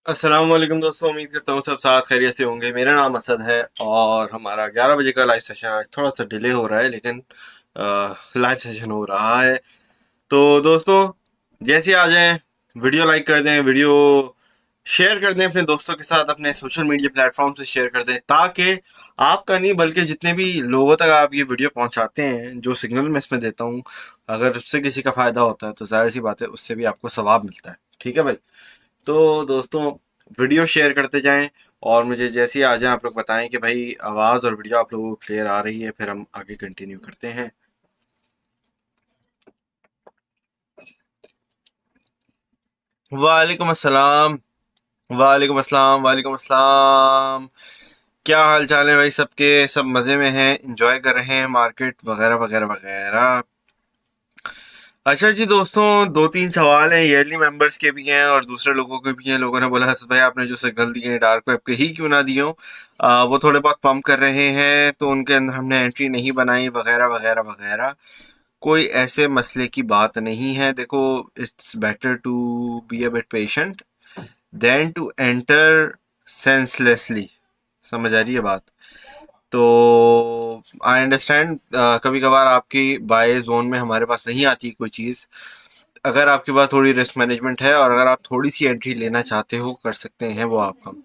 अस्सलाम वालेकुम दोस्तों, उम्मीद करता हूँ सब साथ खैरियत से होंगे। मेरा नाम असद है और हमारा 11 बजे का लाइव सेशन आज थोड़ा सा डिले हो रहा है, लेकिन लाइव सेशन हो रहा है। तो दोस्तों, जैसे आ जाएं, वीडियो लाइक कर दें, वीडियो शेयर कर दें अपने दोस्तों के साथ, अपने सोशल मीडिया प्लेटफॉर्म से शेयर कर दें, ताकि आपका नहीं बल्कि जितने भी लोगों तक आप ये वीडियो पहुंचाते हैं, जो सिग्नल मैं इसमें देता हूँ, अगर उससे किसी का फ़ायदा होता है तो जाहिर सी बात है उससे भी आपको सवाब मिलता है। ठीक है भाई। तो दोस्तों, वीडियो शेयर करते जाएं और मुझे जैसे ही आ जाए आप लोग बताएं कि भाई आवाज़ और वीडियो आप लोगों को क्लियर आ रही है, फिर हम आगे कंटिन्यू करते हैं। वालेकुम अस्सलाम। वालेकुम अस्सलाम। वालेकुम अस्सलाम। क्या हाल चाल है भाई? सबके सब मज़े में हैं, एंजॉय कर रहे हैं मार्केट वगैरह वगैरह वगैरह। अच्छा जी दोस्तों, दो तीन सवाल हैं, ईयरली मेंबर्स के भी हैं और दूसरे लोगों के भी हैं। लोगों ने बोला हसन भाई आपने जो सिग्नल दिए हैं डार्क वेब के ही क्यों ना दिए हों, वो थोड़े बहुत पंप कर रहे हैं तो उनके अंदर हमने एंट्री नहीं बनाई वगैरह वगैरह वगैरह। कोई ऐसे मसले की बात नहीं है। देखो, it's better to be a bit patient than to enter senselessly. समझ आ रही है बात? तो आई अंडरस्टैंड, कभी कभार आपकी बाय जोन में हमारे पास नहीं आती कोई चीज़। अगर आपके पास थोड़ी रिस्क मैनेजमेंट है और अगर आप थोड़ी सी एंट्री लेना चाहते हो, कर सकते हैं वो आप हम।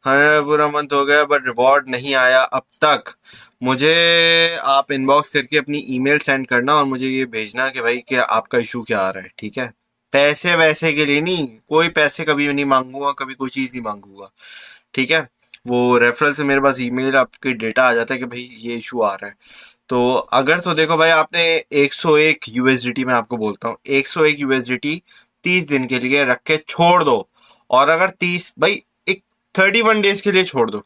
हाँ, पूरा मंथ हो गया बट रिवॉर्ड नहीं आया अब तक। मुझे आप इनबॉक्स करके अपनी ईमेल सेंड करना और मुझे ये भेजना कि भाई कि आपका इशू क्या आ रहा है। ठीक है? पैसे वैसे के लिए नहीं, कोई पैसे कभी नहीं मांगूंगा, कभी कोई चीज़ नहीं मांगूंगा। ठीक है? वो रेफरल से मेरे पास ईमेल आपके डेटा आ जाता है कि भाई ये इशू आ रहा है। तो अगर तो देखो भाई, आपने 101 यूएसडीटी, मैं आपको बोलता हूँ 101 यूएसडीटी 30 दिन के लिए रख के छोड़ दो। और अगर 30 भाई, एक 31 डेज के लिए छोड़ दो।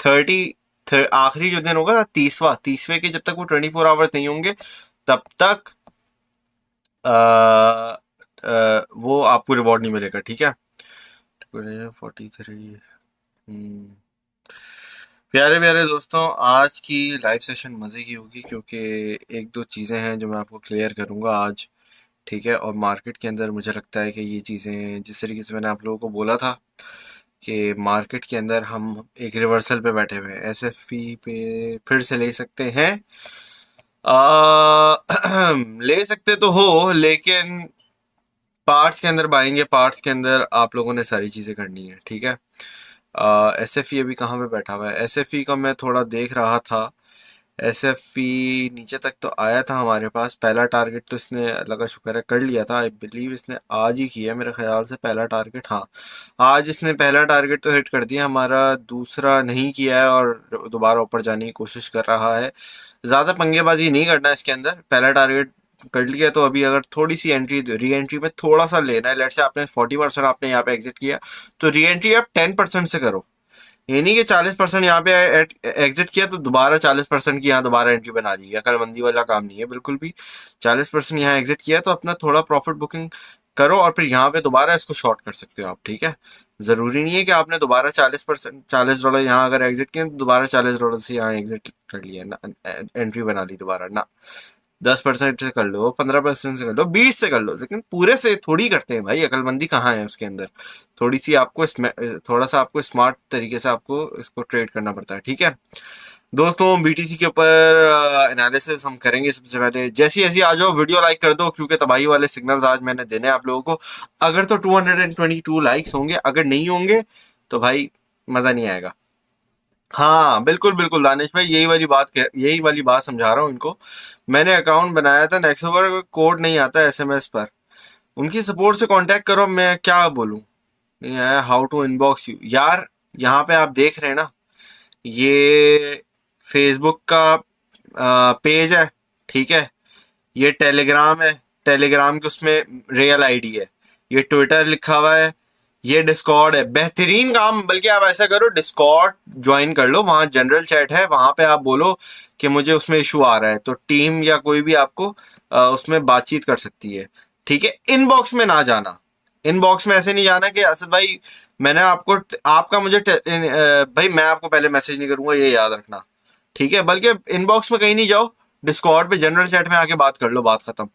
30 आखिरी जो दिन होगा ना, 30वें के जब तक वो 24 आवर्स नहीं होंगे तब तक वो आपको रिवॉर्ड नहीं मिलेगा। ठीक है? 43। प्यारे प्यारे दोस्तों, आज की लाइव सेशन मज़े की होगी क्योंकि एक दो चीज़ें हैं जो मैं आपको क्लियर करूंगा आज। ठीक है? और मार्केट के अंदर मुझे लगता है कि ये चीज़ें, जिस तरीके से मैंने आप लोगों को बोला था कि मार्केट के अंदर हम एक रिवर्सल पे बैठे हुए हैं, एसएफपी पे फिर से ले सकते हैं। ले सकते तो हो, लेकिन पार्ट्स के अंदर बाएंगे, पार्ट्स के अंदर आप लोगों ने सारी चीज़ें करनी है। ठीक है? एस एफ ई अभी कहाँ पे बैठा हुआ है? एस एफ ई का मैं थोड़ा देख रहा था। एस एफ ई नीचे तक तो आया था हमारे पास। पहला टारगेट तो इसने, लगा शुक्र है, कर लिया था। आई बिलीव इसने आज ही किया मेरे ख्याल से पहला टारगेट। हाँ, आज इसने पहला टारगेट तो हिट कर दिया हमारा, दूसरा नहीं किया है और दोबारा ऊपर जाने की कोशिश कर रहा है। ज़्यादा पंगेबाजी नहीं करना इसके अंदर, पहला टारगेट कर लिया तो अभी अगर थोड़ी सी एंट्री, री एंट्री में थोड़ा सा लेना है। लेट से आपने 40% आपने यहाँ पे एग्जिट किया, तो री एंट्री आप 10% से करो। ये नहीं कि 40% यहाँ पे एग्जिट किया तो दोबारा 40% की यहाँ दोबारा एंट्री बना ली। अकलमंदी वाला काम नहीं है बिल्कुल भी। 40% यहाँ एग्जिट किया तो अपना थोड़ा प्रॉफिट बुकिंग करो और फिर यहाँ पे दोबारा इसको शॉर्ट कर सकते हो आप। ठीक है? ज़रूरी नहीं है कि आपने दोबारा 40%, $40 यहाँ अगर एग्जिट किया तो दोबारा $40 से यहाँ एग्जिट कर लिया ना, एंट्री बना ली दोबारा ना। 10% से कर लो, 15% से कर लो, 20 से कर लो, लेकिन पूरे से थोड़ी करते हैं भाई। अकलमंदी कहाँ है उसके अंदर? थोड़ी सी आपको थोड़ा सा आपको स्मार्ट तरीके से आपको इसको ट्रेड करना पड़ता है। ठीक है दोस्तों, बीटीसी के ऊपर एनालिसिस हम करेंगे। सबसे पहले जैसी ऐसी आ जाओ, वीडियो लाइक कर दो क्योंकि तबाही वाले सिग्नल्स आज मैंने देने हैं आप लोगों को। अगर तो 222 लाइक्स होंगे, अगर नहीं होंगे तो भाई मज़ा नहीं आएगा। हाँ बिल्कुल बिल्कुल दानिश भाई, यही वाली बात समझा रहा हूँ इनको। मैंने अकाउंट बनाया था नेक्सोवर का, कोड नहीं आता एसएमएस पर। उनकी सपोर्ट से कांटेक्ट करो, मैं क्या बोलूँ। नहीं आया, हाउ टू इनबॉक्स यू यार। यहाँ पे आप देख रहे हैं ना, ये फेसबुक का पेज है। ठीक है? ये टेलीग्राम है, टेलीग्राम के उसमें रियल आईडी है। ये ट्विटर लिखा हुआ है। ये डिस्कॉर्ड है। बेहतरीन काम, बल्कि आप ऐसा करो, डिस्कॉर्ड ज्वाइन कर लो, वहाँ जनरल चैट है, वहाँ पे आप बोलो कि मुझे उसमें इशू आ रहा है, तो टीम या कोई भी आपको उसमें बातचीत कर सकती है। ठीक है? इनबॉक्स में ना जाना। इनबॉक्स में ऐसे नहीं जाना कि असद भाई मैंने आपको, आपका मुझे भाई मैं आपको पहले मैसेज नहीं करूंगा, ये याद रखना। ठीक है? बल्कि इनबॉक्स में कहीं नहीं जाओ, डिस्कॉर्ड पे जनरल चैट में आके बात कर लो, बात खत्म।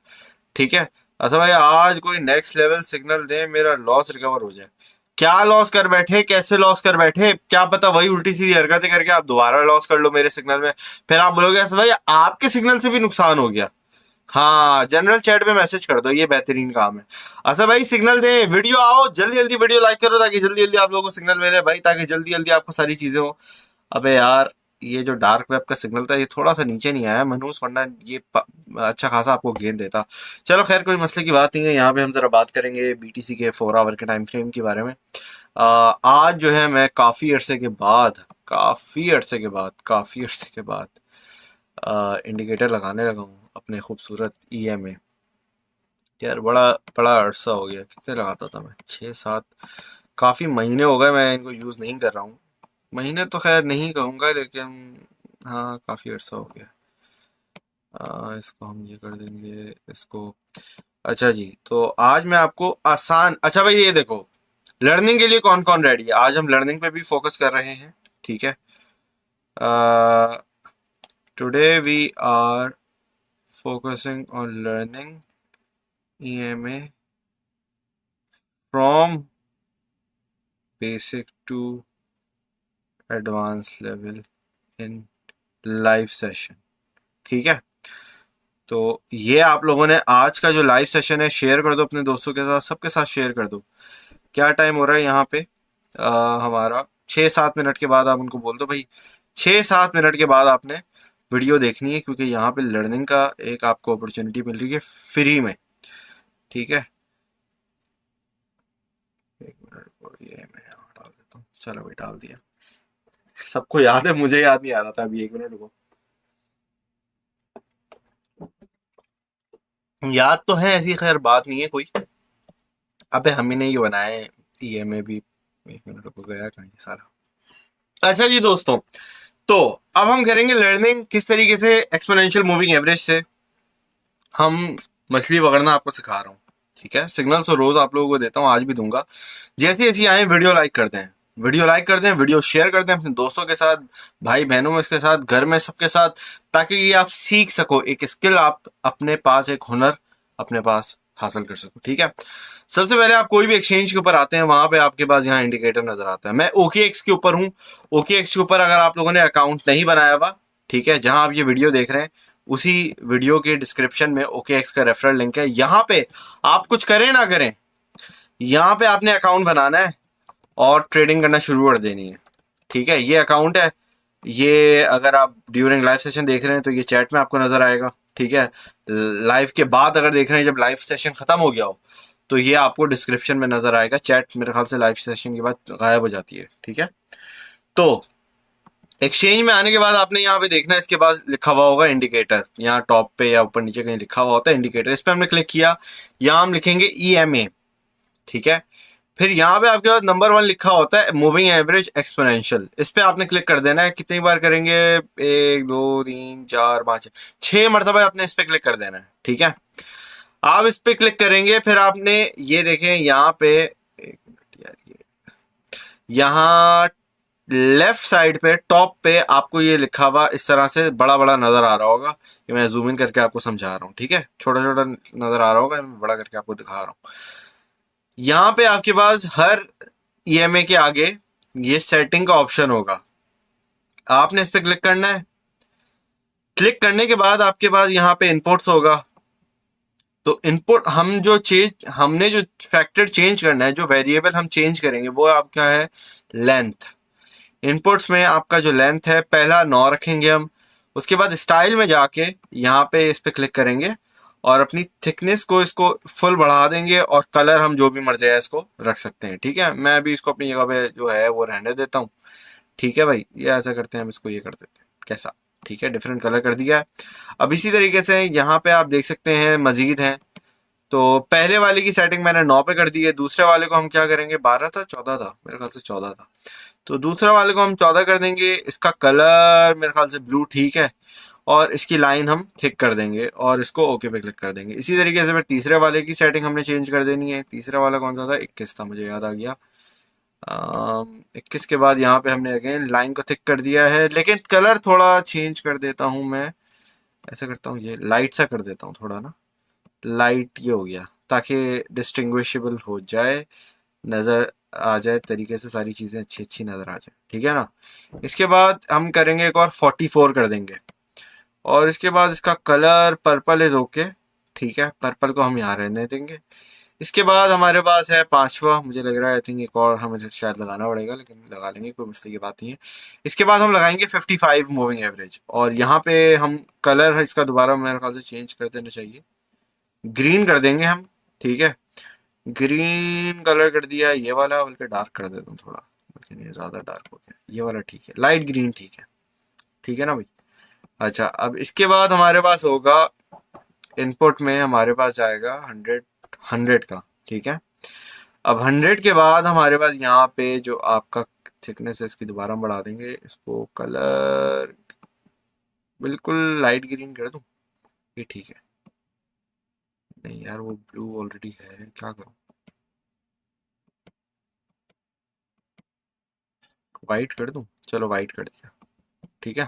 ठीक है? अच्छा भाई, आज कोई नेक्स्ट लेवल सिग्नल दे, मेरा लॉस रिकवर हो जाए। क्या लॉस कर बैठे, कैसे लॉस कर बैठे, क्या पता वही उल्टी सीधी हरकतें करके आप दोबारा लॉस कर लो मेरे सिग्नल में, फिर आप बोलोगे ऐसा भाई आपके सिग्नल से भी नुकसान हो गया। हाँ, जनरल चैट में मैसेज कर दो, ये बेहतरीन काम है। अच्छा भाई सिग्नल दे, वीडियो आओ, जल्दी जल्दी वीडियो लाइक करो ताकि जल्दी जल्दी आप लोगों को सिग्नल मिले भाई, ताकि जल्दी जल्दी आपको सारी चीजें हो। अबे यार, ये जो डार्क वेब का सिग्नल था ये थोड़ा सा नीचे नहीं आया मनूस, वरना ये अच्छा खासा आपको गेन देता। चलो खैर, कोई मसले की बात नहीं है। यहाँ पे हम जरा बात करेंगे बीटीसी के 4 आवर के टाइम फ्रेम के बारे में। आज जो है मैं काफ़ी अरसे के बाद इंडिकेटर लगाने लगा हूँ अपने खूबसूरत ईएमए। यार बड़ा बड़ा अरसा हो गया, कितने लगाता था मैं, 6-7 काफ़ी महीने हो गए मैं इनको यूज़ नहीं कर रहा हूँ। महीने तो खैर नहीं कहूँगा, लेकिन हाँ काफ़ी अरसा हो गया। इसको हम ये कर देंगे इसको। अच्छा जी, तो आज मैं आपको आसान, अच्छा भाई ये देखो, लर्निंग के लिए कौन कौन रेडी है, आज हम लर्निंग पे भी फोकस कर रहे हैं, ठीक है। Today we are focusing on learning EMA from basic to advance level in live session, ठीक है। तो ये आप लोगों ने आज का जो लाइव सेशन है शेयर कर दो अपने दोस्तों के साथ, सबके साथ शेयर कर दो। क्या टाइम हो रहा है यहाँ पे, हमारा 6-7 मिनट के बाद आप उनको बोल दो भाई 6-7 मिनट के बाद आपने वीडियो देखनी है, क्योंकि यहाँ पे लर्निंग का एक आपको अपॉर्चुनिटी मिल रही है फ्री में, ठीक है। एक मिनट को ये मैं यहाँ डाल देता हूँ, चलो भाई डाल दिया। सबको याद है, मुझे याद नहीं आ रहा था अभी, 1 मिनट को याद तो है, ऐसी खैर बात नहीं है कोई। अबे हम ही ने ये बनाया है ईएमए भी। 1 मिनट को गया कहीं सारा। अच्छा जी दोस्तों, तो अब हम करेंगे लर्निंग किस तरीके से एक्सपोनेंशियल मूविंग एवरेज से हम मछली पकड़ना आपको सिखा रहा हूँ, ठीक है। सिग्नल तो रोज आप लोगों को देता हूँ, आज भी दूंगा। जैसे जैसे आए वीडियो लाइक करते हैं, वीडियो शेयर करते हैं अपने दोस्तों के साथ, भाई बहनों में इसके साथ, घर में सबके साथ, ताकि ये आप सीख सको, एक स्किल आप अपने पास, एक हुनर अपने पास हासिल कर सको, ठीक है। सबसे पहले आप कोई भी एक्सचेंज के ऊपर आते हैं, वहां पे आपके पास यहाँ इंडिकेटर नजर आता है। मैं OKX के ऊपर हूँ। OKX के ऊपर अगर आप लोगों ने अकाउंट नहीं बनाया हुआ, ठीक है, जहां आप ये वीडियो देख रहे हैं उसी वीडियो के डिस्क्रिप्शन में OKX का रेफरल लिंक है। यहाँ पे आप कुछ करें ना करें, यहाँ पे आपने अकाउंट बनाना है और ट्रेडिंग करना शुरू कर देनी है, ठीक है। ये अकाउंट है, ये अगर आप ड्यूरिंग लाइव सेशन देख रहे हैं तो ये चैट में आपको नजर आएगा, ठीक है। लाइव के बाद अगर देख रहे हैं, जब लाइव सेशन खत्म हो गया हो, तो ये आपको डिस्क्रिप्शन में नजर आएगा। चैट मेरे ख्याल से लाइव सेशन के बाद गायब हो जाती है, ठीक है। तो एक्सचेंज में आने के बाद आपने यहाँ पे देखना है, इसके पास लिखा हुआ होगा इंडिकेटर, यहाँ टॉप पे या ऊपर नीचे कहीं लिखा हुआ होता है इंडिकेटर, इस पर हमने क्लिक किया। यहाँ हम लिखेंगे EMA, ठीक है। फिर यहाँ पे आपके पास नंबर 1 लिखा होता है मूविंग एवरेज एक्सपोनेंशियल, इस पे आपने क्लिक कर देना है। कितनी बार करेंगे, 1 2 3 4 5 6 मरतबा आपने इस पे क्लिक कर देना है, ठीक है। आप इस पे क्लिक करेंगे, फिर आपने ये देखें यहाँ पे, एक मिनट यार, ये यहाँ लेफ्ट साइड पे टॉप पे आपको ये लिखा हुआ इस तरह से बड़ा बड़ा नजर आ रहा होगा। ये मैं जूम इन करके आपको समझा रहा हूँ, ठीक है। छोटा छोटा नजर आ रहा होगा, मैं बड़ा करके आपको दिखा रहा हूँ। यहाँ पे आपके पास हर EMA के आगे ये सेटिंग का ऑप्शन होगा, आपने इस पे क्लिक करना है। क्लिक करने के बाद आपके पास यहाँ पे इनपुट्स होगा। तो इनपुट हम जो चेंज, हमने जो फैक्टर चेंज करना है, जो वेरिएबल हम चेंज करेंगे वो आपका है लेंथ। इनपुट्स में आपका जो लेंथ है, पहला 9 रखेंगे हम। उसके बाद स्टाइल में जाके यहाँ पे इस पे क्लिक करेंगे और अपनी थिकनेस को इसको फुल बढ़ा देंगे, और कलर हम जो भी मर्जी है इसको रख सकते हैं, ठीक है। मैं अभी इसको अपनी जगह पे जो है वो रहने देता हूँ, ठीक है भाई। ये ऐसा करते हैं, हम इसको ये कर देते हैं, कैसा, ठीक है, डिफरेंट कलर कर दिया है। अब इसी तरीके से यहाँ पे आप देख सकते हैं मजीद हैं। तो पहले वाले की सेटिंग मैंने 9 पे कर दी है, दूसरे वाले को हम क्या करेंगे, 12 था 14 था मेरे ख्याल से, 14 था। तो दूसरा वाले को हम 14 कर देंगे। इसका कलर मेरे ख्याल से ब्लू ठीक है, और इसकी लाइन हम थिक कर देंगे और इसको ओके पे क्लिक कर देंगे। इसी तरीके से फिर तीसरे वाले की सेटिंग हमने चेंज कर देनी है। तीसरा वाला कौन सा था, 21 था, मुझे याद आ गया। 21 के बाद यहाँ पे हमने अगेन लाइन को थिक कर दिया है, लेकिन कलर थोड़ा चेंज कर देता हूँ मैं। ऐसा करता हूँ, ये लाइट सा कर देता हूँ थोड़ा ना, लाइट ये हो गया, ताकि डिस्टिंग्विशेबल हो जाए, नज़र आ जाए तरीके से, सारी चीज़ें अच्छी अच्छी नज़र आ जाए, ठीक है ना। इसके बाद हम करेंगे एक और 44 कर देंगे, और इसके बाद इसका कलर पर्पल इज ओके, ठीक है, पर्पल को हम यहाँ रहने देंगे। इसके बाद हमारे पास है पांचवा, मुझे लग रहा है आई थिंक एक और हमें शायद लगाना पड़ेगा, लेकिन लगा लेंगे, कोई मसले की बात नहीं है। इसके बाद हम लगाएंगे 55 मूविंग एवरेज, और यहाँ पे हम कलर है इसका दोबारा मेरे ख्याल से चेंज कर देना चाहिए, ग्रीन कर देंगे हम, ठीक है। ग्रीन कलर कर दिया, ये वाला बल्कि डार्क कर देता हूँ थोड़ा, बल्कि नहीं ज़्यादा डार्क हो गया, ये वाला ठीक है, लाइट ग्रीन ठीक है, ठीक है ना भाई। अच्छा, अब इसके बाद हमारे पास होगा इनपुट में हमारे पास जाएगा 100 का, ठीक है। अब 100 के बाद हमारे पास यहाँ पे जो आपका थिकनेस है इसकी दोबारा हम बढ़ा देंगे, इसको कलर बिल्कुल लाइट ग्रीन कर दूं, ये ठीक है। नहीं यार वो ब्लू ऑलरेडी है, क्या करूं, वाइट कर दूं, चलो वाइट कर दिया, ठीक है।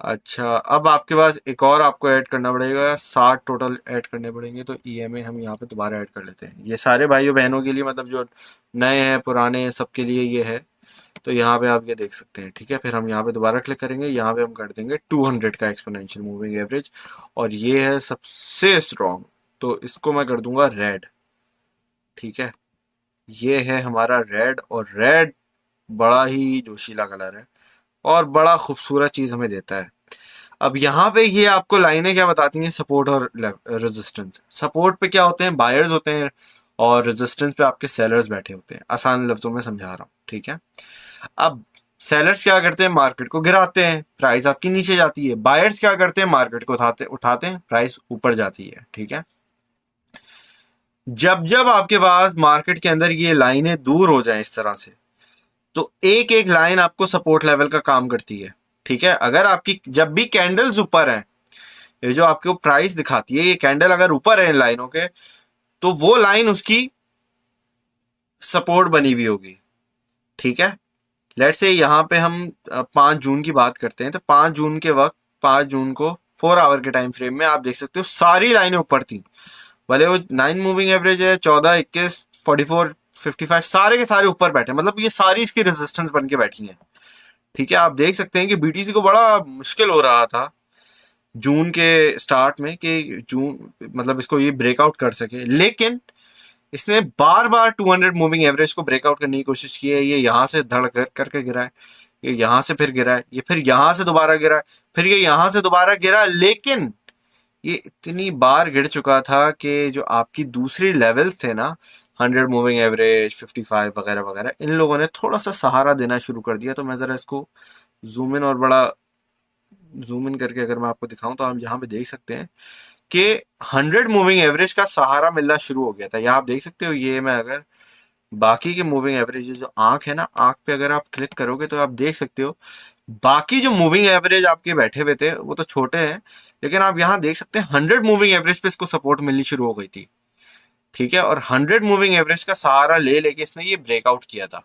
अच्छा, अब आपके पास एक और आपको ऐड करना पड़ेगा, 60 टोटल ऐड करने पड़ेंगे, तो ईएमए हम यहाँ पे दोबारा ऐड कर लेते हैं। ये सारे भाइयों बहनों के लिए, मतलब जो नए हैं पुराने हैं सबके लिए ये है, तो यहाँ पे आप ये देख सकते हैं, ठीक है। फिर हम यहाँ पे दोबारा क्लिक करेंगे, यहाँ पे हम कर देंगे 200 का एक्सपोनेंशियल मूविंग एवरेज, और ये है सबसे स्ट्रॉन्ग, तो इसको मैं कर दूंगा रेड, ठीक है। ये है हमारा रेड, और रेड बड़ा ही जोशीला कलर है और बड़ा खूबसूरत चीज़ हमें देता है। अब यहाँ पे ये आपको लाइनें क्या बताती हैं, सपोर्ट और रेजिस्टेंस। सपोर्ट पे क्या होते हैं, बायर्स होते हैं, और रेजिस्टेंस पे आपके सेलर्स बैठे होते हैं, आसान लफ्जों में समझा रहा हूँ, ठीक है। अब सेलर्स क्या करते हैं, मार्केट को गिराते हैं, प्राइस आपकी नीचे जाती है। बायर्स क्या करते हैं, मार्केट को उठाते उठाते हैं, प्राइस ऊपर जाती है, ठीक है। जब जब आपके पास मार्केट के अंदर ये लाइनें दूर हो जाएं इस तरह से, तो एक एक लाइन आपको सपोर्ट लेवल का काम करती है, ठीक है। अगर आपकी जब भी कैंडल्स ऊपर हैं, ये जो आपको प्राइस दिखाती है, ये कैंडल अगर ऊपर है इन लाइनों के, तो वो लाइन उसकी सपोर्ट बनी हुई होगी, ठीक है। लेट्स से यहाँ पे हम 5 जून की बात करते हैं, तो 5 जून के वक्त, 5 जून को 4 आवर के टाइम फ्रेम में आप देख सकते हो सारी लाइनें ऊपर थी, भले वो 9 मूविंग एवरेज है, 14, 21, 44, 55, सारे के सारे ऊपर बैठे, मतलब ये सारी इसकी रेजिस्टेंस बन के बैठी हैं, ठीक है। आप देख सकते हैं कि बीटीसी को बड़ा मुश्किल हो रहा था जून के स्टार्ट में कि जून मतलब इसको ये ब्रेकआउट कर सके, लेकिन इसने बार बार 200 मूविंग एवरेज को ब्रेकआउट करने की कोशिश की है। ये यहाँ से धड़ करके गिरा है, ये यहाँ से फिर गिरा है, ये फिर यहाँ से दोबारा गिरा है, फिर ये यहाँ से दोबारा गिरा, लेकिन ये इतनी बार गिर चुका था कि जो आपकी दूसरी लेवल्स थे ना, 100 मूविंग एवरेज, 55 वगैरह वगैरह, इन लोगों ने थोड़ा सा सहारा देना शुरू कर दिया। तो मैं ज़रा इसको जूम इन और बड़ा जूम इन करके अगर मैं आपको दिखाऊं, तो आप यहाँ पे देख सकते हैं कि 100 मूविंग एवरेज का सहारा मिलना शुरू हो गया था। यहाँ आप देख सकते हो, ये मैं अगर बाकी के मूविंग एवरेज जो आंख है ना, आंख पे अगर आप क्लिक करोगे तो आप देख सकते हो बाकी जो मूविंग एवरेज आपके बैठे हुए थे वो तो छोटे हैं, लेकिन आप यहाँ देख सकते हैं 100 मूविंग एवरेज पे इसको सपोर्ट मिलनी शुरू हो गई थी, ठीक है। और 100 मूविंग एवरेज का सहारा ले लेके इसने ये ब्रेकआउट किया था।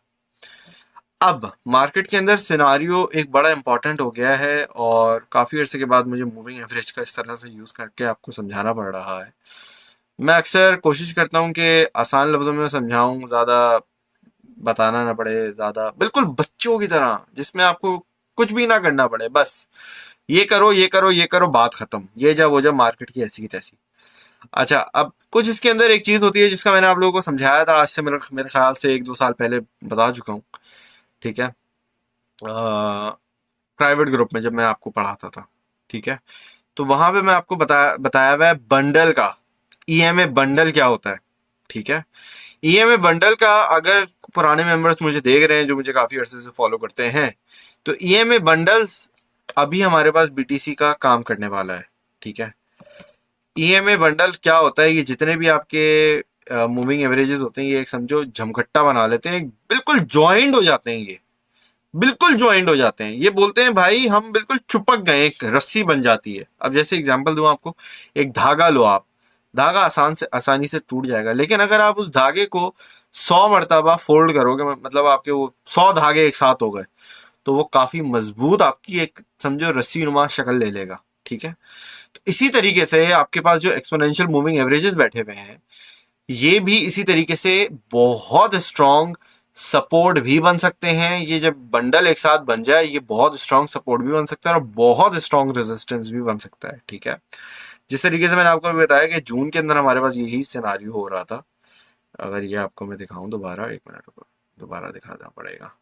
अब मार्केट के अंदर सिनारियो एक बड़ा इंपॉर्टेंट हो गया है, और काफ़ी अर्से के बाद मुझे मूविंग एवरेज का इस तरह से यूज़ करके आपको समझाना पड़ रहा है। मैं अक्सर कोशिश करता हूँ कि आसान लफ्ज़ों में समझाऊँ, ज़्यादा बताना ना पड़े, ज़्यादा बिल्कुल बच्चों की तरह, जिसमें आपको कुछ भी ना करना पड़े, बस ये करो ये करो ये करो, बात खत्म, ये जब वो जब मार्केट की ऐसी की तैसी। अच्छा, अब कुछ इसके अंदर एक चीज़ होती है जिसका मैंने आप लोगों को समझाया था, आज से मेरे मेरे ख्याल से 1-2 साल पहले बता चुका हूँ, ठीक है, प्राइवेट ग्रुप में जब मैं आपको पढ़ाता था, ठीक है। तो वहां पे मैं आपको बताया हुआ है बंडल का, ईएमए बंडल क्या होता है, ठीक है। ईएमए बंडल का अगर पुराने मेंबर्स मुझे देख रहे हैं जो मुझे काफी अरसे से फॉलो करते हैं, तो ईएमए बंडल्स अभी हमारे पास बीटीसी का काम करने वाला है, ठीक है। ईएमए बंडल क्या होता है, ये जितने भी आपके मूविंग एवरेजेस होते हैं, ये एक समझो झमकट्टा बना लेते हैं, बिल्कुल ज्वाइंट हो जाते हैं, ये बिल्कुल ज्वाइंट हो जाते हैं। ये बोलते हैं भाई हम बिल्कुल चिपक गए, एक रस्सी बन जाती है। अब जैसे एग्जांपल दूं आपको, एक धागा लो आप, धागा आसानी से टूट जाएगा, लेकिन अगर आप उस धागे को 100 मरतबा फोल्ड करोगे, मतलब आपके वो 100 धागे एक साथ हो गए, तो वो काफी मजबूत आपकी एक समझो रस्सी नुमा शक्ल ले लेगा, ठीक है। तो इसी तरीके से आपके पास जो एक्सपोनेंशियल मूविंग एवरेजेस बैठे हुए हैं, ये भी इसी तरीके से बहुत स्ट्रॉन्ग सपोर्ट भी बन सकते हैं। ये जब बंडल एक साथ बन जाए ये बहुत स्ट्रॉन्ग सपोर्ट भी बन सकता है और बहुत स्ट्रॉन्ग रेजिस्टेंस भी बन सकता है। ठीक है, जिस तरीके से मैंने आपको अभी बताया कि जून के अंदर हमारे पास यही सिनारियो हो रहा था। अगर ये आपको मैं दिखाऊं दोबारा, एक मिनट रुको, दोबारा दिखाना पड़ेगा।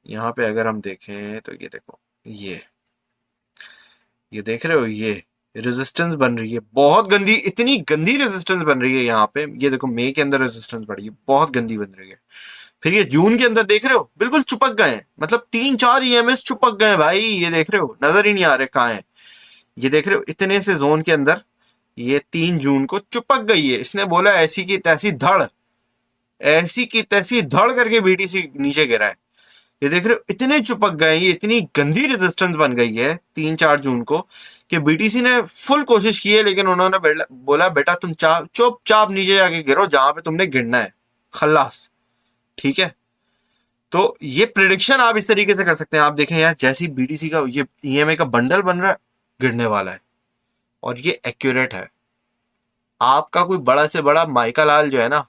यहाँ पे अगर हम देखें तो ये देखो, ये देख रहे हो, ये रेजिस्टेंस बन रही है बहुत गंदी, इतनी गंदी रेजिस्टेंस बन रही है यहाँ पे। ये देखो मई के अंदर रेजिस्टेंस बढ़ी है, बहुत गंदी बन रही है। फिर ये जून के अंदर देख रहे हो बिल्कुल चिपक गए हैं, मतलब 3-4 ईएमएस चिपक गए भाई। ये देख रहे हो, नजर ही नहीं आ रहे कहाँ है। ये देख रहे हो इतने से जोन के अंदर ये 3 जून को चिपक गई है। इसने बोला ऐसी की तैसी धड़, ऐसी की तैसी धड़ करके बीटीसी नीचे गिरा है। ये देख रहे हो इतने चिपक गए, ये इतनी गंदी रेजिस्टेंस बन गई है 3-4 जून को कि बीटीसी ने फुल कोशिश की है, लेकिन उन्होंने बोला बेटा तुम चुपचाप नीचे जाके गिरो जहां पे तुमने गिरना है, खल्लास। ठीक है, तो ये प्रिडिक्शन आप इस तरीके से कर सकते हैं। आप देखें यार, जैसी बीटीसी का ये ईएमए का बंडल बन रहा है, गिरने वाला है, और ये एक्यूरेट है। आपका कोई बड़ा से बड़ा माइका लाल जो है ना,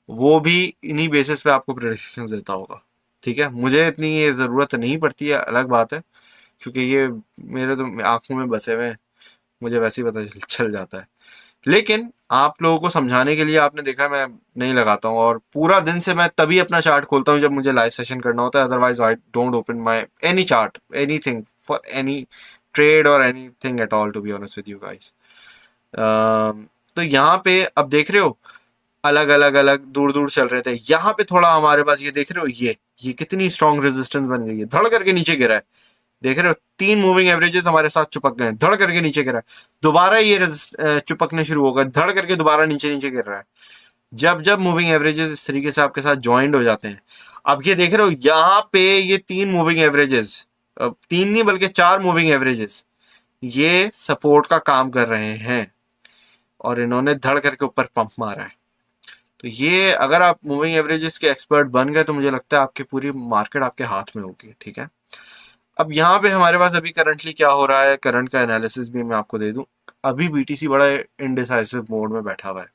वो भी इन्हीं बेसिस पे आपको प्रिडिक्शन देता होगा। ठीक है, मुझे इतनी ये ज़रूरत नहीं पड़ती है, अलग बात है, क्योंकि ये मेरे तो आंखों में बसे हुए हैं, मुझे वैसे ही पता चल जाता है। लेकिन आप लोगों को समझाने के लिए, आपने देखा मैं नहीं लगाता हूँ, और पूरा दिन से मैं तभी अपना चार्ट खोलता हूँ जब मुझे लाइव सेशन करना होता है। Otherwise I don't open my any chart, anything for any trade or anything at all, to be honest with you guys. तो यहाँ पे अब देख रहे हो अलग अलग अलग दूर दूर चल रहे थे, यहाँ पे थोड़ा हमारे पास ये देख रहे हो, ये कितनी स्ट्रॉन्ग रेजिस्टेंस बन गई है, धड़ करके नीचे गिरा है। देख रहे हो 3 मूविंग एवरेजेस हमारे साथ चिपक गए, धड़ करके नीचे गिरा है। दोबारा ये चिपकने शुरू हो गए, धड़ करके दोबारा नीचे नीचे गिर रहा है। जब जब मूविंग एवरेजेस इस तरीके से आपके साथ ज्वाइंट हो जाते हैं, अब ये देख रहे हो यहाँ पे ये 3 मूविंग एवरेजेस, 3 नहीं बल्कि 4 मूविंग एवरेजेस ये सपोर्ट का काम कर रहे हैं, और इन्होंने धड़ करके ऊपर पंप मारा है। तो ये अगर आप मूविंग एवरेजेस के एक्सपर्ट बन गए तो मुझे लगता है आपकी पूरी मार्केट आपके हाथ में होगी। ठीक है, अब यहाँ पे हमारे पास अभी करंटली क्या हो रहा है, करंट का एनालिसिस भी मैं आपको दे दूं। अभी बीटीसी बड़ा इनडिसाइसिव मोड में बैठा हुआ है।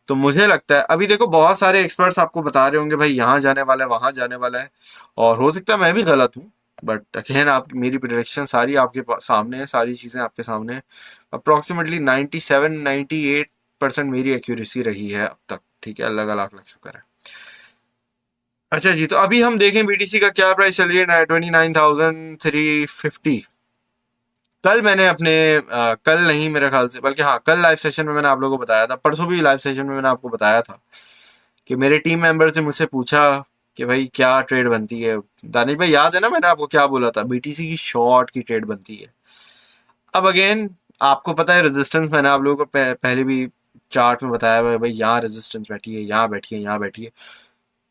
तो मुझे लगता है अभी देखो बहुत सारे एक्सपर्ट्स आपको बता रहे होंगे भाई यहाँ जाने वाला है, वहां जाने वाला है, और हो सकता है मैं भी गलत हूँ, बट अगेन आप मेरी प्रेडिक्शन सारी आपके सामने है, सारी चीज़ें आपके सामने है। अप्रोक्सीमेटली 97-98% मेरी एक्यूरेसी रही है अब तक। ठीक है, अल्लाह का लाख लाख शुक्र है। अच्छा जी, तो अभी हम देखें बीटीसी का क्या प्राइस चल रही है, 29,350। कल मैंने अपने कल नहीं मेरे ख्याल से, बल्कि हाँ कल लाइव सेशन में मैंने आप लोगों को बताया था, परसों भी लाइव सेशन में मैंने आपको बताया था कि मेरे टीम मेंबर से मुझसे पूछा कि भाई क्या ट्रेड बनती है। दानिश भाई याद है ना मैंने आपको क्या बोला था, बीटीसी की शॉर्ट की ट्रेड बनती है। अब अगेन आपको पता है रेजिस्टेंस, मैंने आप लोगों को पहले भी चार्ट में बताया हुआ है भाई, यहाँ रेजिस्टेंस बैठी है, यहाँ बैठी है, यहाँ बैठी है।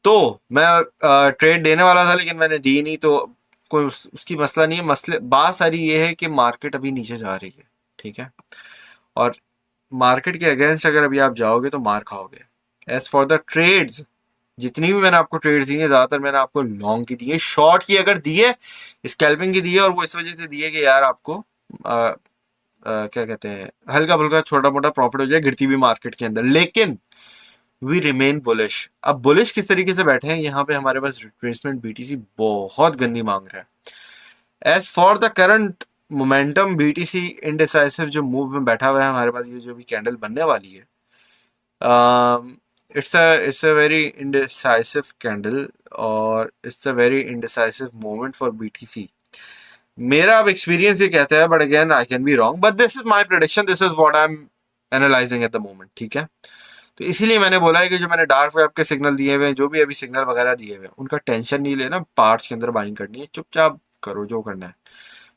तो मैं ट्रेड देने वाला था लेकिन मैंने दी नहीं, तो कोई उसकी मसला नहीं है। मसले बात सारी ये है कि मार्केट अभी नीचे जा रही है। ठीक है, और मार्केट के अगेंस्ट अगर अभी आप जाओगे तो मार खाओगे। एज फॉर द ट्रेड्स, जितनी भी मैंने आपको ट्रेड दी है ज़्यादातर मैंने आपको लॉन्ग की दी है। शॉर्ट की अगर दी है, स्कैल्पिंग की दी है, और वो इस वजह से दी है कि यार आपको क्या कहते हैं, हल्का फुल्का छोटा मोटा प्रॉफिट हो जाए गिरती हुई मार्केट के अंदर। लेकिन वी रिमेन बुलिश। अब बुलिश किस तरीके से बैठे हैं, यहाँ पे हमारे पास रिट्रेसमेंट बीटीसी बहुत गंदी मांग रहा है। As for the current momentum, BTC indecisive जो मूव में बैठा हुआ है हमारे पास, ये जो भी कैंडल बनने वाली है, it's a very indecisive candle, और it's a very indecisive moment for BTC. मेरा अब एक्सपीरियंस ये कहता है, but again I can be wrong, but this is my prediction, this is what I am analysing at the moment. ठीक है, तो इसीलिए मैंने बोला है कि जो मैंने डार्क वेब के सिग्नल दिए हुए हैं, जो भी अभी सिग्नल वगैरह दिए हुए हैं, उनका टेंशन नहीं लेना। पार्ट्स के अंदर बाइंग करनी है, चुपचाप करो जो करना है।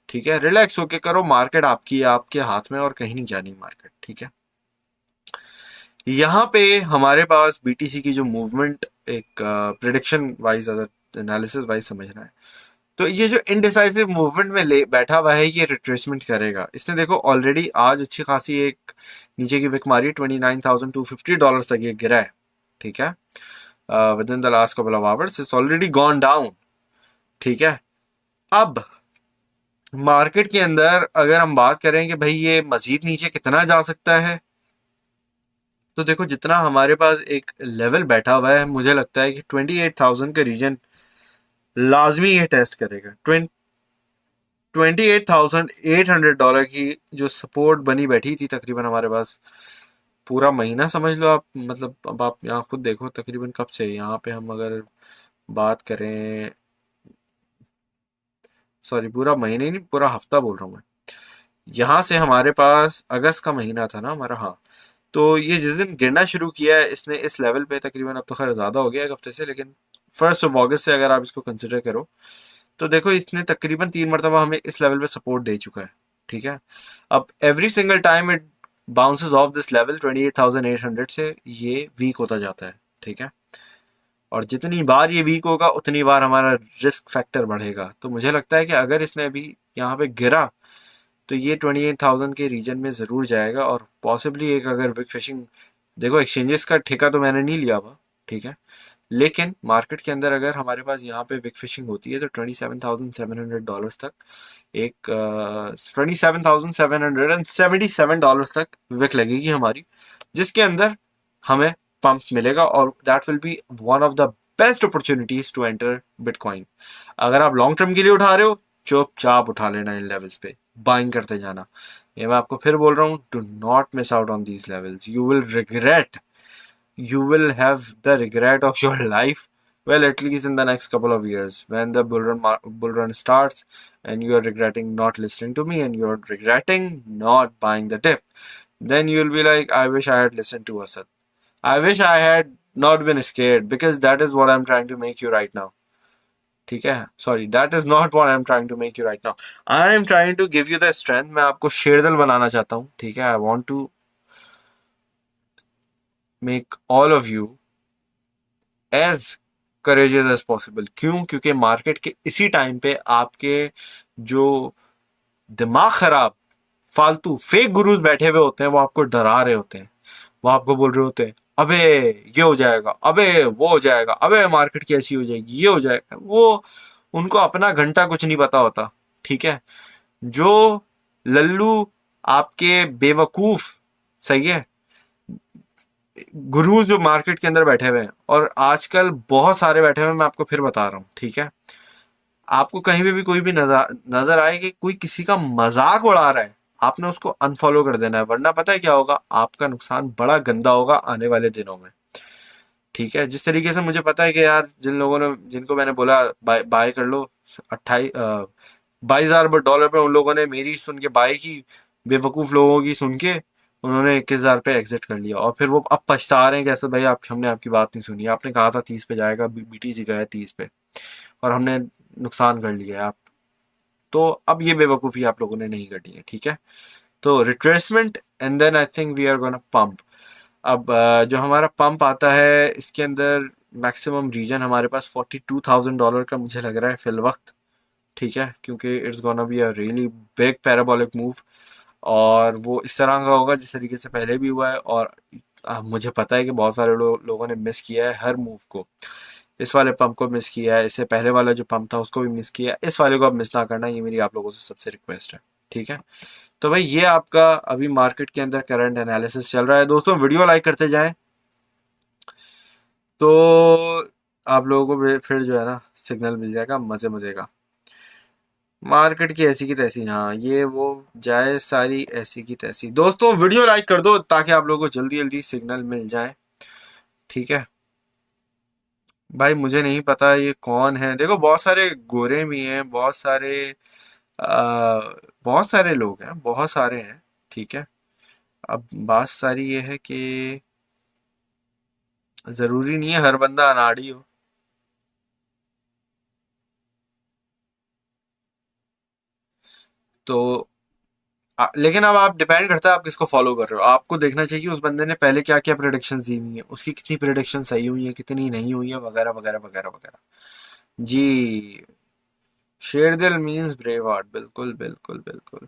ठीक है, रिलैक्स होके करो, मार्केट आपकी है, आपके हाथ में, और कहीं नहीं जानी मार्केट। ठीक है, यहाँ पे हमारे पास बीटीसी की जो मूवमेंट एक प्रिडिक्शन वाइज, अगर एनालिसिस वाइज समझना है, तो ये जो इनडिसाइसिव मूवमेंट में ले बैठा हुआ है, ये रिट्रेसमेंट करेगा। इसने देखो ऑलरेडी आज अच्छी खासी एक नीचे की विक मारी, $29,250 तक ये गिरा है। ठीक है, with in the last couple of hours it's already gone down. ठीक है, अब मार्केट के अंदर अगर हम बात करें कि भाई ये मजीद नीचे कितना जा सकता है, तो देखो जितना हमारे पास एक लेवल बैठा हुआ है, मुझे लगता है कि 28,000 का रीजन लाजमी ये टेस्ट करेगा। 28,800 डॉलर की जो सपोर्ट बनी बैठी थी तकरीबन हमारे पास पूरा महीना समझ लो आप, मतलब अब आप यहाँ खुद देखो तकरीबन कब से यहाँ पे हम अगर बात करें, सॉरी पूरा महीने ही नहीं, पूरा हफ्ता बोल रहा हूँ मैं। यहाँ से हमारे पास अगस्त का महीना था ना हमारा, हाँ। तो ये जिस दिन गिरना शुरू किया है इसने इस लेवल पे तकरीबन, अब तो खैर ज़्यादा हो गया एक हफ्ते से, लेकिन 1 अगस्त से अगर आप इसको कंसिडर करो तो देखो इसने तकरीबन 3 मरतबा हमें इस लेवल पे सपोर्ट दे चुका है, ठीक है। अब every single time it bounces of this level 28,800 से ये वीक होता जाता है, ठीक है। और जितनी बार ये वीक होगा उतनी बार हमारा रिस्क फैक्टर बढ़ेगा। तो मुझे लगता है कि अगर इसने अभी यहाँ पे गिरा तो ये 28,000 के रीजन में ज़रूर जाएगा, और पॉसिबली एक अगर विक फिशिंग, देखो एक्सचेंजेस का ठेका तो मैंने नहीं लिया हुआ, ठीक है, लेकिन मार्केट के अंदर अगर हमारे पास यहाँ पे विक फिशिंग होती है तो $27,700 तक एक $27,777 तक विक लगेगी हमारी, जिसके अंदर हमें पंप मिलेगा, और that will be one of the best opportunities to enter bitcoin. अगर आप लॉन्ग टर्म के लिए उठा रहे हो, चुपचाप उठा लेना इन लेवल्स पे, बाइंग करते जाना। ये मैं आपको फिर बोल रहा हूँ, do not miss out on these levels, you will regret, you will have the regret of your life, well, at least in the next couple of years when the bull run starts and you are regretting not listening to me and you are regretting not buying the dip, then you'll be like, I wish I had listened to Asad, I wish I had not been scared, because that is what I'm trying to make you right now, ठीक है। Sorry, that is not what I am trying to make you right now, I am trying to give you the strength, मैं आपको शेरदल बनाना चाहता हूँ, ठीक है। I want to make all of you as courageous as possible. क्यों? क्योंकि मार्केट के इसी टाइम पे आपके जो दिमाग खराब फालतू फेक गुरुज बैठे हुए होते हैं वो आपको डरा रहे होते हैं, वो आपको बोल रहे होते हैं अबे ये हो जाएगा, अबे वो हो जाएगा, अबे मार्केट की ऐसी हो जाएगी, ये हो जाएगा, वो उनको अपना घंटा कुछ नहीं पता होता, ठीक है। जो लल्लू आपके बेवकूफ, सही है, गुरु जो मार्केट के अंदर बैठे हुए हैं, और आजकल बहुत सारे बैठे हुए हैं, मैं आपको फिर बता रहा हूँ, ठीक है। आपको कहीं भी कोई भी नजर आए कि कोई किसी का मजाक उड़ा रहा है, आपने उसको अनफॉलो कर देना है, वरना पता है क्या होगा, आपका नुकसान बड़ा गंदा होगा आने वाले दिनों में, ठीक है। जिस तरीके से मुझे पता है कि यार जिन लोगों ने, जिनको मैंने बोला बाय कर लो 22,000 डॉलर पे, उन लोगों ने मेरी सुन के बाय की, बेवकूफ लोगों की सुन के उन्होंने 21,000 पे एग्जिट कर लिया, और फिर वो अब पछता रहे हैं कैसे भाई आप, हमने आपकी बात नहीं सुनी, आपने कहा था 30 पे जाएगा, BTC गया 30 पे और हमने नुकसान कर लिया आप। तो अब ये बेवकूफ़ी आप लोगों ने नहीं करनी है, ठीक है। तो retracement and then I think we are gonna pump. अब जो हमारा पंप आता है इसके अंदर मैक्सिमम रीजन हमारे पास $42,000 का मुझे लग रहा है फिल वक्त, ठीक है, क्योंकि it's gonna be a really big parabolic move, और वो इस तरह का होगा जिस तरीके से पहले भी हुआ है, और मुझे पता है कि बहुत सारे लोगों ने मिस किया है हर मूव को, इस वाले पंप को मिस किया है, इससे पहले वाला जो पंप था उसको भी मिस किया है, इस वाले को अब मिस ना करना, ये मेरी आप लोगों से सबसे रिक्वेस्ट है, ठीक है। तो भाई ये आपका अभी मार्केट के अंदर करंट एनालिसिस चल रहा है। दोस्तों वीडियो लाइक करते जाएं तो आप लोगों को फिर जो है ना सिग्नल मिल जाएगा मजे मजे का। मार्केट की ऐसी की तैसी, हाँ ये वो जाए सारी ऐसी की तैसी। दोस्तों वीडियो लाइक कर दो ताकि आप लोगों को जल्दी जल्दी सिग्नल मिल जाए, ठीक है। भाई मुझे नहीं पता ये कौन है, देखो बहुत सारे गोरे भी हैं, बहुत सारे लोग हैं, बहुत सारे हैं, ठीक है। अब बात सारी ये है कि जरूरी नहीं है हर बंदा अनाड़ी हो। तो लेकिन अब आप डिपेंड करता है आप किसको फॉलो कर रहे हो, आपको देखना चाहिए उस बंदे ने पहले क्या क्या प्रेडिक्शन दी हुई है, उसकी कितनी प्रेडिक्शन सही हुई है, कितनी नहीं हुई है, वगैरह वगैरह वगैरह वगैरह। जी, शेरदिल मीन्स ब्रेव हार्ट, बिल्कुल बिल्कुल बिल्कुल।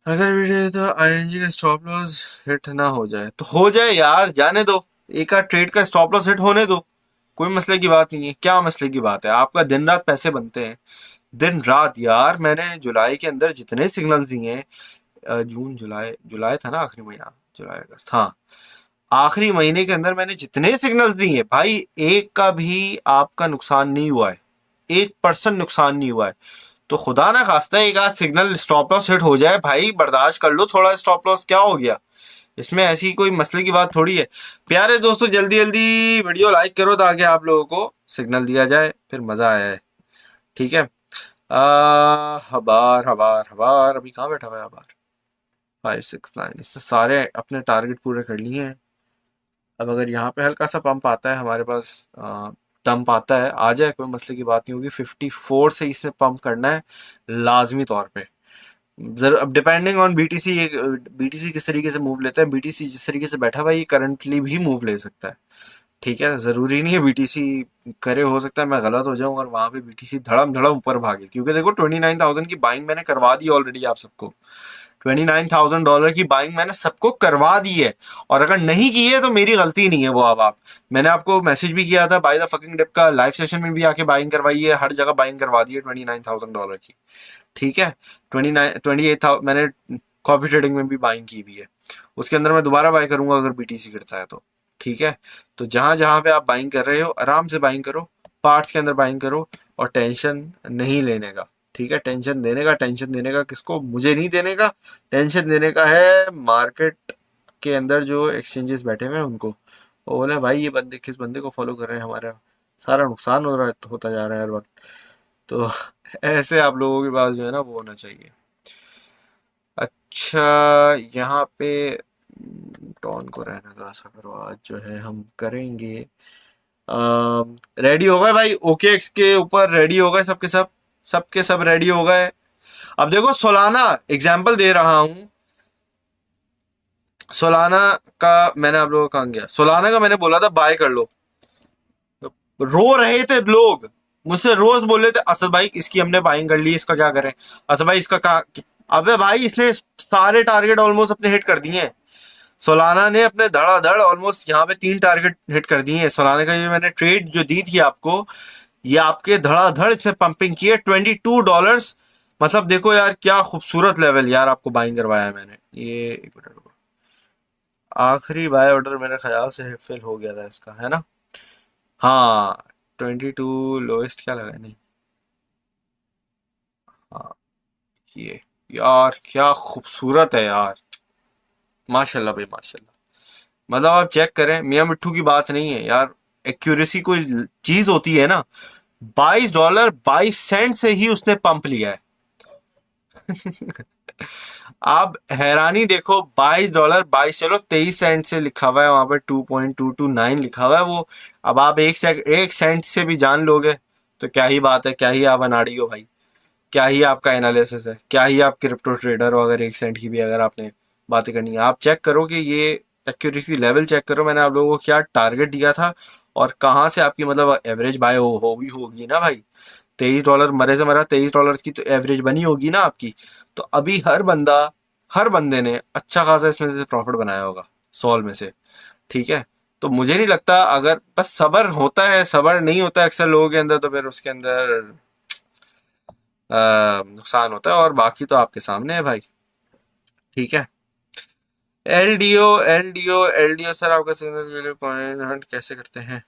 अगर भी तो आईएनजी का स्टॉप लॉस हिट ना हो जाए तो हो जाए यार, जाने दो, एक आध ट्रेड का स्टॉप लॉस हिट होने दो, कोई मसले की बात नहीं है। क्या मसले की बात है, आपका दिन रात पैसे बनते हैं, दिन रात यार। मैंने जुलाई के अंदर जितने सिग्नल दिए हैं, जून जुलाई, जुलाई था ना आखिरी महीना, जुलाई अगस्त, हाँ आखिरी महीने के अंदर मैंने जितने सिग्नल्स दिए भाई, एक का भी आपका नुकसान नहीं हुआ है, 1% नुकसान नहीं हुआ है। तो खुदा ना खास्ता एक आध सिग्नल स्टॉप लॉस हिट हो जाए भाई, बर्दाश्त कर लो थोड़ा, स्टॉप लॉस क्या हो गया, इसमें ऐसी कोई मसले की बात थोड़ी है। प्यारे दोस्तों जल्दी जल्दी वीडियो लाइक करो ताकि आप लोगों को सिग्नल दिया जाए, फिर मजा आया है। ठीक है। हबार हबार हबार अभी कहाँ बैठा हुआ है हबार? 569, इससे सारे अपने टारगेट पूरे कर लिए हैं। अब अगर यहाँ पे हल्का सा पंप आता है हमारे पास, डंप आता है, आ जाए कोई मसले की बात नहीं होगी। 54 से इसने पंप करना है लाजमी तौर पे। अब डिपेंडिंग ऑन बीटीसी, बीटीसी किस तरीके से मूव लेता है, बीटीसी जिस तरीके से बैठा हुआ है ये करंटली भी मूव ले सकता है। ठीक है, जरूरी नहीं है बीटीसी करे, हो सकता है मैं गलत हो जाऊं और वहां पे बीटीसी धड़म धड़म ऊपर भागे, क्योंकि देखो 29,000 की बाइंग मैंने करवा दी ऑलरेडी आप सबको। $29,000 की बाइंग मैंने सबको करवा दी है, और अगर नहीं की है तो मेरी गलती नहीं है वो। अब आप, मैंने आपको मैसेज भी किया था बाय द फकिंग डिप का, लाइव सेशन में भी आके बाइंग करवाई है, हर जगह बाइंग करवा दी है $29,000 की। ठीक है, 28,000 मैंने कॉपी ट्रेडिंग में भी बाइंग की हुई है, उसके अंदर मैं दोबारा बाय करूंगा अगर बीटीसी गिरता है तो। ठीक है, तो जहां जहां पे आप बाइंग कर रहे हो आराम से बाइंग करो, पार्ट्स के अंदर बाइंग करो, और टेंशन नहीं लेने का। ठीक है, टेंशन देने का, टेंशन देने का किसको? मुझे नहीं देने का, टेंशन देने का है मार्केट के अंदर जो एक्सचेंजेस बैठे हुए हैं उनको। वो बोले भाई ये बंदे किस बंदे को फॉलो कर रहे हैं, हमारा सारा नुकसान हो रहा है, होता जा रहा है हर वक्त। तो ऐसे आप लोगों के पास जो है ना वो होना चाहिए। अच्छा, यहाँ पे टॉन को रहने दो, ऐसा करो आज जो है हम करेंगे, रेडी हो गए भाई? ओकेएक्स के ऊपर रेडी हो गए सबके सब? सबके सब रेडी हो गए? अब देखो सोलाना एग्जाम्पल दे रहा हूं, सोलाना का मैंने आप लोगों को कहा गया, सोलाना का मैंने बोला था बाय कर लो, रो रहे थे लोग मुझसे, रोज बोल रहे थे असद भाई इसकी हमने बाइंग कर ली, इसका क्या करें, असद भाई इसका कहा। अबे भाई इसने सारे टारगेट ऑलमोस्ट अपने हिट कर दिए हैं। सोलाना ने अपने धड़ाधड़ ऑलमोस्ट यहाँ पे 3 टारगेट हिट कर दिए हैं। सोलाना का ये मैंने ट्रेड जो दी थी आपको, ये आपके धड़ाधड़ इसने पंपिंग की है, $22। मतलब देखो यार क्या खूबसूरत लेवल यार आपको बाइंग करवाया है मैंने। ये एक मिनट रुको, आखिरी बाय ऑर्डर मेरे ख्याल से फिल हो गया था इसका, है ना? हाँ, 22 लोएस्ट क्या लगा, नहीं हाँ, ये यार क्या खूबसूरत है यार, माशाल्लाह भाई माशाल्लाह। मतलब आप चेक करें, मियाँ मिट्ठू की बात नहीं है यार, एक्यूरेसी कोई चीज होती है ना। $22.22 से ही उसने पंप लिया है। आप हैरानी देखो, $22, चलो 23 सेंट से लिखा हुआ है वहां पर, 2.229 लिखा हुआ है वो। अब आप 1 सेंट से भी जान लोगे तो क्या ही बात है, क्या ही आप अनाड़ी हो भाई, क्या ही आपका एनालिसिस है, क्या ही आप क्रिप्टो ट्रेडर हो अगर 1 सेंट की भी अगर आपने बातें करनी है। आप चेक करो कि ये एक्यूरेसी लेवल चेक करो, मैंने आप लोगों को क्या टारगेट दिया था और कहाँ से आपकी मतलब एवरेज बाय होगी होगी ना भाई। $23 मरे से मरा, $23 की तो एवरेज बनी होगी ना आपकी। तो अभी हर बंदे ने अच्छा खासा इसमें से प्रॉफिट बनाया होगा 100 में से। ठीक है, तो मुझे नहीं लगता, अगर बस सबर होता है, सबर नहीं होता अक्सर लोगों के अंदर, तो फिर उसके अंदर नुकसान होता है, और बाकी तो आपके सामने है भाई। ठीक है, एल डी ओ सर आपका सिग्नल के लिए पॉइंट हंट कैसे करते हैं?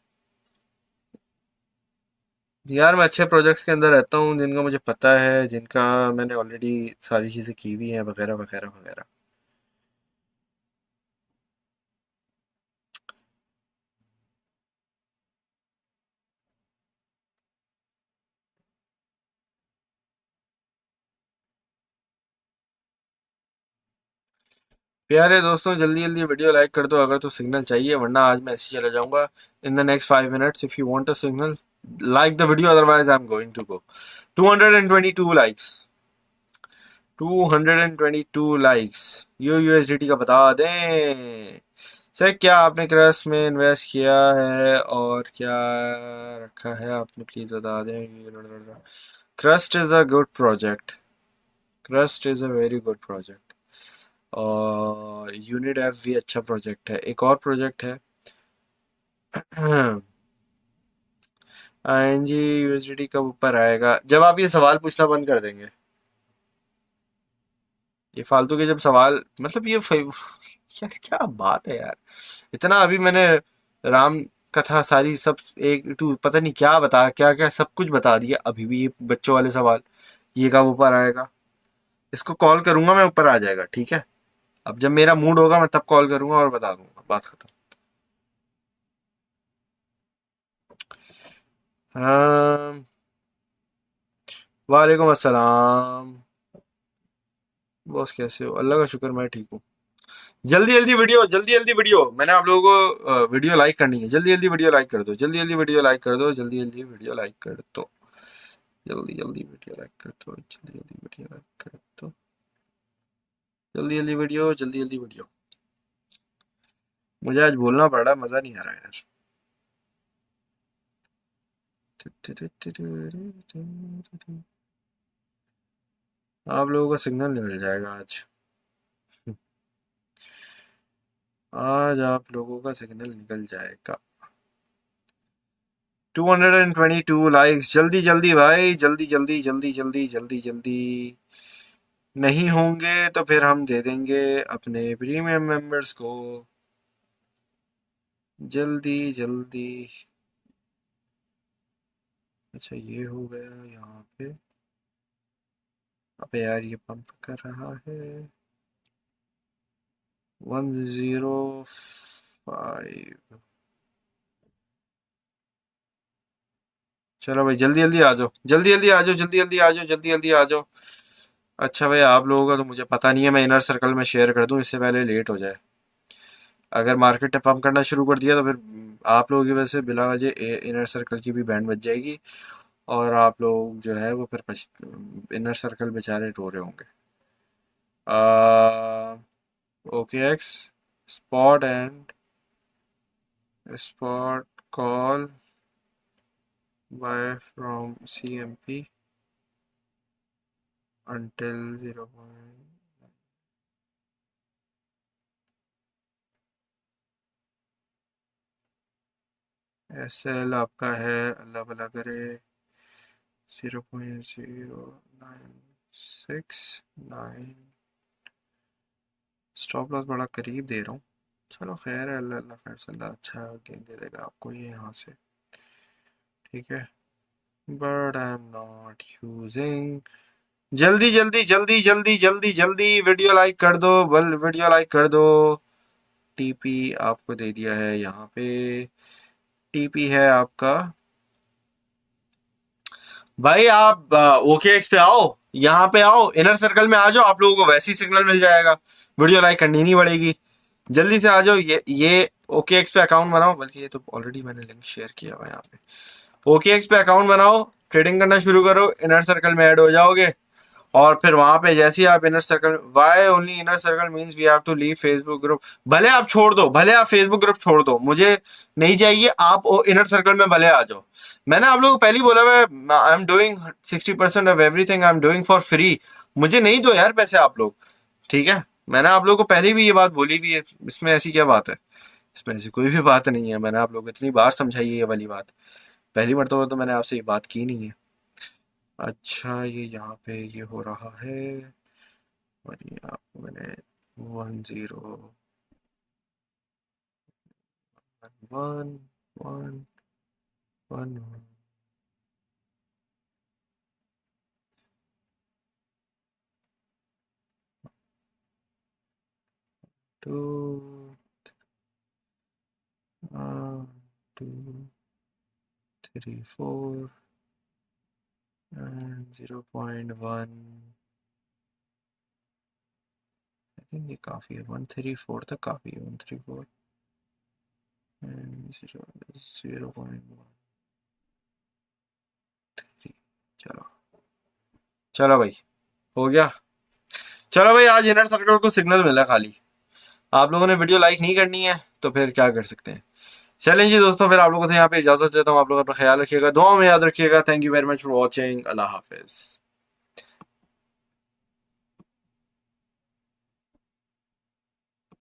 यार मैं अच्छे प्रोजेक्ट्स के अंदर रहता हूँ जिनका मुझे पता है, जिनका मैंने ऑलरेडी सारी चीज़ें की हुई हैं, वगैरह वगैरह वगैरह। प्यारे दोस्तों जल्दी जल्दी वीडियो लाइक कर दो अगर तो सिग्नल चाहिए, वरना आज मैं ऐसे ही चला जाऊंगा। In the next 5 minutes if you want a signal like the video, otherwise I am going to go. 222 likes, 222 likes. USDT का बता दें सर, क्या आपने क्रस्ट में इन्वेस्ट किया है और क्या रखा है आपने, प्लीज बता दें। Crust is a good project, crust is a very good project, और यूनिट एफ भी अच्छा प्रोजेक्ट है। एक और प्रोजेक्ट है आईएनजी यूएसडीटी कब ऊपर आएगा? जब आप ये सवाल पूछना बंद कर देंगे, ये फालतू के जब सवाल, मतलब ये यार क्या बात है यार, इतना अभी मैंने राम कथा सारी सब एक टू पता नहीं क्या बता, क्या क्या सब कुछ बता दिया, अभी भी ये बच्चों वाले सवाल, ये कब ऊपर आएगा। इसको कॉल करूंगा मैं, ऊपर आ जाएगा, ठीक है। अब जब मेरा मूड होगा मैं तब कॉल करूंगा और बता दूंगा, बात खत्म। हाँ, वालेकुम अस्सलाम। बॉस कैसे हो? अल्लाह का शुक्र मैं ठीक हूँ। जल्दी जल्दी वीडियो, जल्दी जल्दी वीडियो, मैंने आप लोगों को वीडियो लाइक करनी है, जल्दी जल्दी वीडियो लाइक कर दो, जल्दी जल्दी वीडियो लाइक कर दो, जल्दी जल्दी वीडियो लाइक कर दो, जल्दी जल्दी वीडियो लाइक कर दो, जल्दी जल्दी वीडियो लाइक कर दो, जल्दी जल्दी वीडियो, जल्दी जल्दी वीडियो। मुझे आज बोलना पड़ रहा है, मजा नहीं आ रहा यार। आप लोगों का सिग्नल निकल जाएगा आज, आज आप लोगों का सिग्नल निकल जाएगा। 222 लाइक्स, जल्दी जल्दी भाई, जल्दी जल्दी जल्दी जल्दी जल्दी जल्दी। नहीं होंगे तो फिर हम दे देंगे अपने प्रीमियम मेंबर्स को, जल्दी जल्दी। अच्छा ये हो गया यहाँ पे। अबे यार ये पंप कर रहा है। 105। चलो भाई जल्दी जल्दी आ जाओ, जल्दी जल्दी आ जाओ, जल्दी जल्दी आ जाओ, जल्दी जल्दी आ जाओ। अच्छा भाई आप लोगों का तो मुझे पता नहीं है, मैं इनर सर्कल में शेयर कर दूं इससे पहले लेट हो जाए। अगर मार्केट ने पंप करना शुरू कर दिया तो फिर आप लोगों की वजह से बिला वजह इनर सर्कल की भी बैंड बच जाएगी, और आप लोग जो है वो फिर इनर सर्कल बेचारे रो रहे होंगे। Okay X, spot and spot call buy from CMP until 0. SL आपका है, अल्लाह भला करे, 0.0969। स्टॉप लॉस बड़ा करीब दे रहा हूँ, चलो खैर है, अल्लाह अल्लाह खैर से, अल्लाह अच्छा गेम दे देगा आपको ये यहाँ से, ठीक है। But I am not using. जल्दी जल्दी जल्दी जल्दी जल्दी जल्दी वीडियो लाइक कर दो, बल वीडियो लाइक कर दो। TP आपको दे दिया है यहाँ पे, TP है आपका। भाई आप OKX पे आओ, यहाँ पे आओ, इनर सर्कल में आ जाओ, आप लोगों को वैसी सिग्नल मिल जाएगा, वीडियो लाइक करनी नहीं पड़ेगी। जल्दी से आ जाओ, ये OKX पे अकाउंट बनाओ, बल्कि ये तो ऑलरेडी मैंने लिंक शेयर किया हुआ है यहाँ पे। OKX पे अकाउंट बनाओ, ट्रेडिंग करना शुरू करो, इनर सर्कल में ऐड हो जाओगे, और फिर वहां पे जैसे ही आप inner circle, why only inner circle means we have to leave Facebook group. भले आप छोड़ दो, भले आप फेसबुक ग्रुप छोड़ दो, मुझे नहीं चाहिए, आप इनर सर्कल में भले आ जाओ। मैंने आप लोगों को पहले ही बोला हुआ, I am doing 60% of everything, I am doing for free. मुझे नहीं दो यार पैसे आप लोग, ठीक है। मैंने आप लोगों को पहले भी ये बात बोली भी है, इसमें ऐसी क्या बात है, इसमें ऐसी कोई भी बात नहीं है। मैंने आप लोगों को इतनी बार समझाई है ये वाली बात, पहली मरतबा तो मैंने आपसे ये बात की नहीं है। अच्छा ये यहाँ पे ये हो रहा है, और ये आपको मैंने 101111 2 2 3 4 and 0.1। आई थिंक ये काफ़ी है, 134 तक काफ़ी है, 134 and 0.13। चलो चलो भाई हो गया। चलो भाई आज इनर सर्कल को सिग्नल मिला खाली, आप लोगों ने वीडियो लाइक नहीं करनी है तो फिर क्या कर सकते हैं। चलें जी दोस्तों, फिर आप लोगों से यहाँ पे इजाजत देता हूँ, आप लोग अपना ख्याल रखिएगा, दुआ में याद रखिएगा। Thank you very much for watching, Allah Hafiz.